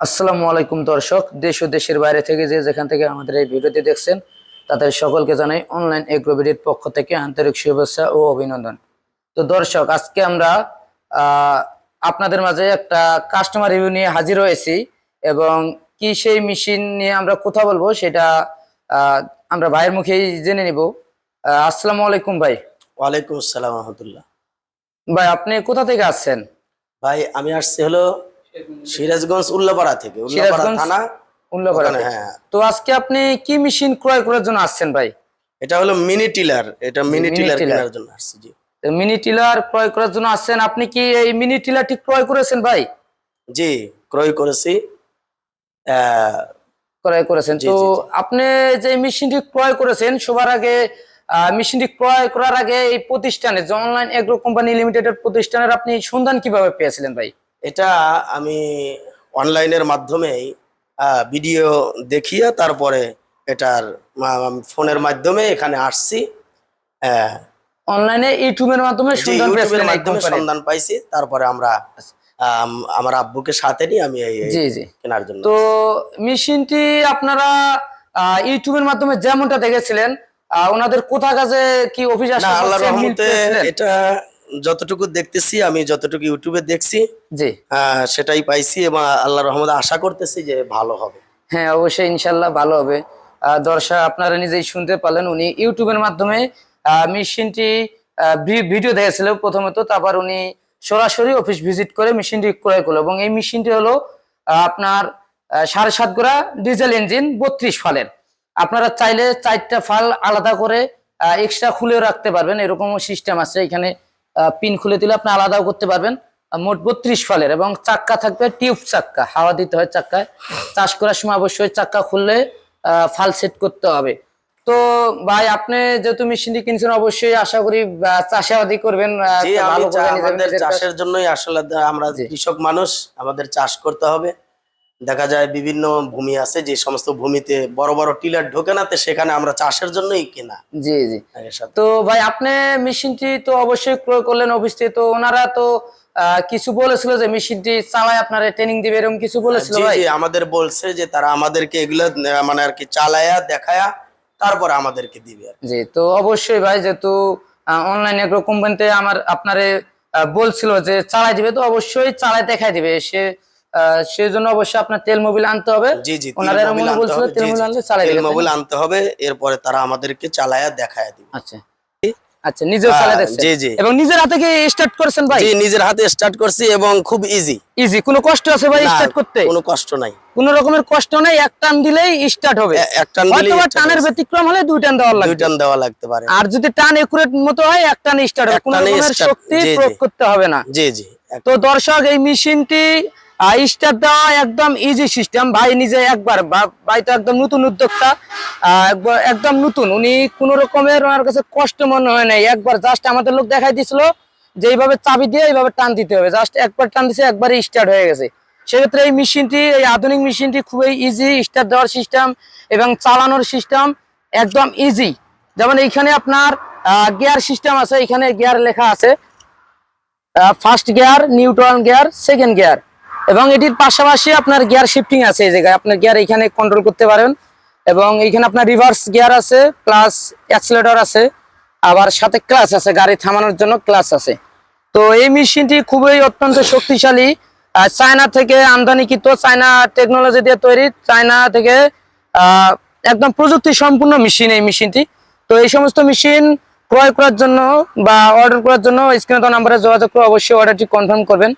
আসসালামু আলাইকুম দর্শক, দেশ ও দেশের বাইরে থেকে যে যেখান থেকে আমাদের এই ভিডিওটি দেখছেন তাদের সকলকে জানাই অনলাইন এগ্রোবিডির পক্ষ থেকে আন্তরিক শুভেচ্ছা ও অভিনন্দন। তো দর্শক, আজকে আমরা আপনাদের মাঝে একটা কাস্টমার রিভিউ নিয়ে হাজির হয়েছি এবং কি সেই মেশিন নিয়ে আমরা কথা বলবো সেটা আমরা ভাইয়ের মুখেই জেনে নিব। আসসালামু আলাইকুম ভাই। ওয়ালাইকুম আসসালাম রহমতুল্লাহ। ভাই, আপনি কোথা থেকে আসছেন? ভাই আমি আসছি হলো সিরাজগঞ্জ উল্লাপাড়া থেকে, উল্লাপাড়া থানা উল্লাপাড়া। হ্যাঁ। তো আজকে আপনি কি মেশিন ক্রয় করার জন্য আসছেন ভাই? এটা হলো মিনি টিলার, এটা মিনি টিলার কেনার জন্য আসছি। জি, তো মিনি টিলার ক্রয় করার জন্য আসছেন। আপনি কি এই মিনি টিলারটি ক্রয় করেছেন ভাই? জি, ক্রয় করেছি। ক্রয় করেছেন। তো আপনি যে মেশিনটি ক্রয় করেছেন, সবার আগে মেশিনটি ক্রয় করার আগে এই প্রতিষ্ঠানে যে অনলাইন এগ্রো কোম্পানি লিমিটেডের প্রতিষ্ঠানের আপনি সন্ধান কিভাবে পেয়েছিলেন ভাই? এটা আমি অনলাইনের মাধ্যমেই ভিডিও দেখিয়ে তারপরে এটার ফোনের মাধ্যমে এখানে আসছি। অনলাইনে ইউটিউবের মাধ্যমে সন্ধান পাইছি। তারপরে আমরা আমার আব্বুকে সাথে নিয়ে আমি কেনার জন্য। তো মেশিনটি আপনারা ইউটিউবের মাধ্যমে যেমনটা দেখেছিলেন, ওনাদের কোথা কাছে কি অফিস আসলে আল্লাহর রহমতে এটা যতটুকু দেখতেছি, আমি যতটুকু ইউটিউবে দেখছি জি সেটাই পাইছি এবং আল্লাহর রহমতে আশা করতেছি যে ভালো হবে। হ্যাঁ, অবশ্যই ইনশাল্লাহ ভালো হবে। দর্শক, আপনারা নিজেই শুনতে পারলেন, উনি ইউটিউবের মাধ্যমে মেশিনটি ভিডিও দেখেছিল প্রথমত, তারপর উনি সরাসরি অফিস ভিজিট করে মেশিনটি ক্রয় করলো এবং এই মেশিনটি হলো আপনার 7.5 গোড়া ডিজেল ইঞ্জিন 32 ফালের। আপনারা চাইলে 4টা ফাল আলাদা করে এক্সট্রা খুলেও রাখতে পারবেন, এরকমও সিস্টেম আছে। এখানে পিন খুলে দিলে আপনি আলাদাও করতে পারবেন। মোট 32 ফালের এবং চাক্কা থাকবে টিউব চাক্কা, হাওয়া দিতে হয় চাক্কায়। চাষ করার সময় অবশ্যই চাক্কা খুললে ফাল সেট করতে হবে। তো ভাই, আপনি যেহেতু মেশিনটি কিনছেন, অবশ্যই আশা করি চাষাবাদি করবেন। আমাদের চাষের জন্যই আসলে আমরা কৃষক মানুষ, আমাদের চাষ করতে হবে। দেখা যায় বিভিন্ন ভূমি আছে, যে সমস্ত ভূমিতে বড় বড় টিলার ঢোকে না, সেখানে আমরা চাষের জন্যই কেনা। জি জি। তো ভাই, আপনি মেশিনটি তো অবশ্যই ক্রয় করলেন অফিস থেকে, তো ওনারা তো কিছু বলেছিল যে মেশিনটি চালায় আপনারা ট্রেনিং দিবে, এরকম কিছু বলেছিল ভাই? জি, আমাদের বলছে যে তারা আমাদেরকে এগুলো মানে আর কি চালায়া দেখায়া তারপরে আমাদেরকে দিবে। জি, তো অবশ্যই ভাই, যেহেতু অনলাইন এগ্রো কোম্পানিতে আপনারে বলছিল যে চালাই দিবে, তো অবশ্যই চালাই দেখাই দিবে সে। সেই জন্য অবশ্যই আপনার তেল মোবিল আনতে হবে। জি জি, ওনারা মনে বলছিল তেল মোবিল আনলে চালাই দিবে, তেল মোবিল আনতে হবে, এরপরে তারা আমাদেরকে চালায়া দেখায় দিবে। আচ্ছা আচ্ছা, নিজেও চালাই দেখছেন? জি জি। এবং নিজের হাতে কি স্টার্ট করেছেন ভাই? জি, নিজের হাতে স্টার্ট করছি এবং খুব ইজি। ইজি, কোনো কষ্ট আছে ভাই স্টার্ট করতে? কোনো কষ্ট নাই, কোনো রকমের কষ্ট নাই, এক টান দিলেই স্টার্ট হবে। এক টান দিলেই, হয়তো টানের ব্যতিক্রম হলে 2 টান দেওয়া লাগবে, 2 টান দেওয়া লাগতে পারে। আর যদি টান একুরেট মতো হয়, এক টানে স্টার্ট হবে, কোনো রকমের শক্তি প্রয়োগ করতে হবে না। জি জি। তো দর্শক, এই মেশিনটি স্টার্ট দেওয়া একদম ইজি সিস্টেম। ভাই নিজে একবার, ভাই তো একদম নতুন উদ্যোক্তা, একদম নতুন, উনি কোন রকমের ওনার কাছে কষ্ট মনে হয় নাই। একবার জাস্ট আমাদের লোক দেখাই দিছিল যে এইভাবে চাবি দিয়ে এইভাবে টান দিতে হবে, জাস্ট একবার টান দিছে, একবারে স্টার্ট হয়ে গেছে। সেক্ষেত্রে এই মেশিনটি, এই আধুনিক মেশিনটি খুবই ইজি, স্টার্ট দেওয়ার সিস্টেম এবং চালানোর সিস্টেম একদম ইজি। যেমন এইখানে আপনার গিয়ার সিস্টেম আছে, এখানে গিয়ার লেখা আছে, first gear, neutral gear, second gear, এবং এটির পাশাপাশি আপনার গিয়ার শিফটিং আছে। এই জায়গায় আপনার গিয়ার এখানে কন্ট্রোল করতে পারেন এবং এইখানে আপনার রিভার্স গিয়ার আছে, প্লাস অ্যাক্সিলারেটর আছে, আবার সাথে ক্লাচ আছে, গাড়ি থামানোর জন্য ক্লাচ আছে। তো এই মেশিনটি খুবই অত্যন্ত শক্তিশালী, চায়না থেকে আমদানিকৃত, চায়না টেকনোলজি দিয়ে তৈরি, চায়না থেকে একদম প্রযুক্তি সম্পূর্ণ মেশিন এই মেশিনটি। তো এই সমস্ত মেশিন ক্রয় করার জন্য বা অর্ডার করার জন্য স্ক্রিনে দেওয়া নম্বরে যোগাযোগ করে অবশ্যই অর্ডারটি কনফার্ম করবেন।